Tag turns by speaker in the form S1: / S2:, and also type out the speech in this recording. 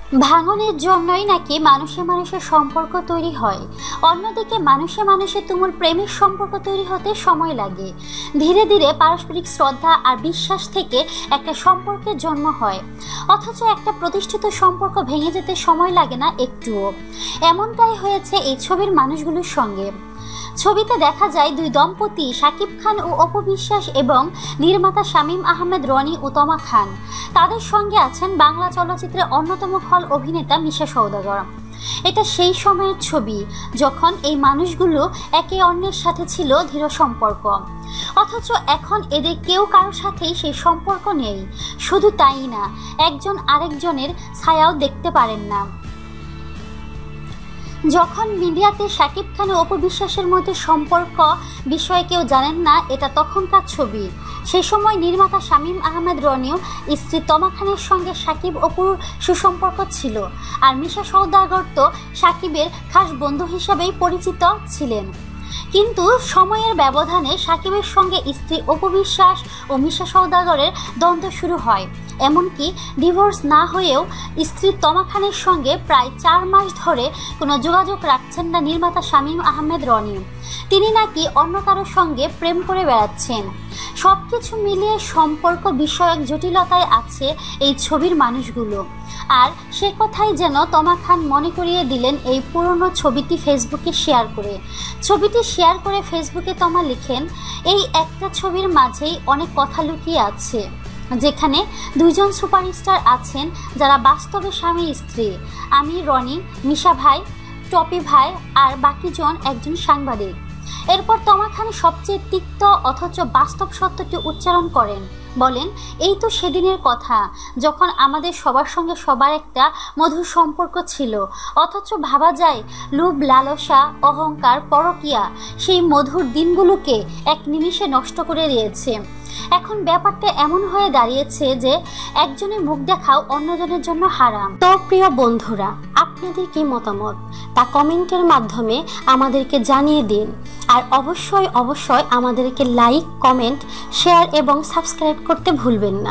S1: ভাঙনের জন্যই নাকি মানুষে মানুষের সম্পর্ক তৈরি হয়। অন্যদিকে মানুষে মানুষে তুমুল প্রেমের সম্পর্ক তৈরি হতে সময় লাগে। ধীরে ধীরে পারস্পরিক শ্রদ্ধা আর বিশ্বাস থেকে একটা সম্পর্কের জন্ম হয়, অথচ একটা প্রতিষ্ঠিত সম্পর্ক ভেঙে যেতে সময় লাগে না একটুও। এমনটাই হয়েছে এই ছবির মানুষগুলোর সঙ্গে। ছবিতে দেখা যায় দুই দম্পতি শাকিব খান ও অপু বিশ্বাস এবং নির্মাতা শামীম আহমেদ রনি ও তমা খান। তাদের সঙ্গে আছেন বাংলা চলচ্চিত্রের অন্যতম খল অভিনেতা মিশা সওদাগর। এটা সেই সময়ের ছবি যখন এই মানুষগুলো একে অন্যের সাথে ছিল দৃঢ় সম্পর্ক, অথচ এখন এদের কেউ কারোর সাথেই সেই সম্পর্ক নেই। শুধু তাই না, একজন আরেকজনের ছায়াও দেখতে পারেন না। যখন মিডিয়াতে শাকিব খান ও অপু বিশ্বাসের মধ্যে সম্পর্ক বিষয়ে কেউ জানেন না, এটা তখনকার ছবি। সে সময় নির্মাতা শামীম আহমেদ রনিও স্ত্রী তমা খানের সঙ্গে শাকিব অপুর সুসম্পর্ক ছিল, আর মিশা সওদাগর তো শাকিবের খাস বন্ধু হিসাবেই পরিচিত ছিলেন। কিন্তু সময়ের ব্যবধানে শাকিবের সঙ্গে স্ত্রী অপু বিশ্বাস ও মিশা সওদাগরের দ্বন্দ্ব শুরু হয়। এমনকি ডিভোর্স না হয়েও স্ত্রী তমা খানের সঙ্গে প্রায় 4 মাস ধরে কোনো যোগাযোগ রাখছেন না নির্মাতা শামীম আহমেদ রনি। তিনি নাকি অন্য কারোর সঙ্গে প্রেম করে বেড়াচ্ছেন। সব কিছু মিলিয়ে সম্পর্ক বিষয়ক জটিলতায় আছে এই ছবির মানুষগুলো। আর সে কথাই যেন তমা খান মনে করিয়ে দিলেন এই পুরনো ছবিটি ফেসবুকে শেয়ার করে। ছবিটি শেয়ার করে ফেসবুকে তমা লিখেন, এই একটা ছবির মাঝেই অনেক কথা লুকিয়ে আছে, যেখানে দুইজন সুপারস্টার আছেন যারা বাস্তবে স্বামী স্ত্রী। আমি রনি, মিশা ভাই, টপি ভাই আর বাকিজন একজন সাংবাদিক। এরপর তমা খান সবচেয়ে তিক্ত অথচ বাস্তব সত্যটি উচ্চারণ করেন, বলেন, এই তো সেদিনের কথা যখন আমাদের সবার সঙ্গে সবার একটা মধুর সম্পর্ক ছিল, অথচ ভাবা যায় লোভ, লালসা, অহংকার, পরকীয়া সেই মধুর দিনগুলোকে এক নিমিষে নষ্ট করে দিয়েছে। এখন ব্যাপারটা এমন হয়ে দাঁড়িয়েছে যে একজনের মুখ দেখাও অন্যজনের জন্য হারাম। তো প্রিয় বন্ধুরা, আপনাদের কি মতামত তা কমেন্টের মাধ্যমে আমাদেরকে জানিয়ে দিন। আর অবশ্যই আমাদেরকে লাইক, কমেন্ট, শেয়ার এবং সাবস্ক্রাইব করতে ভুলবেন না।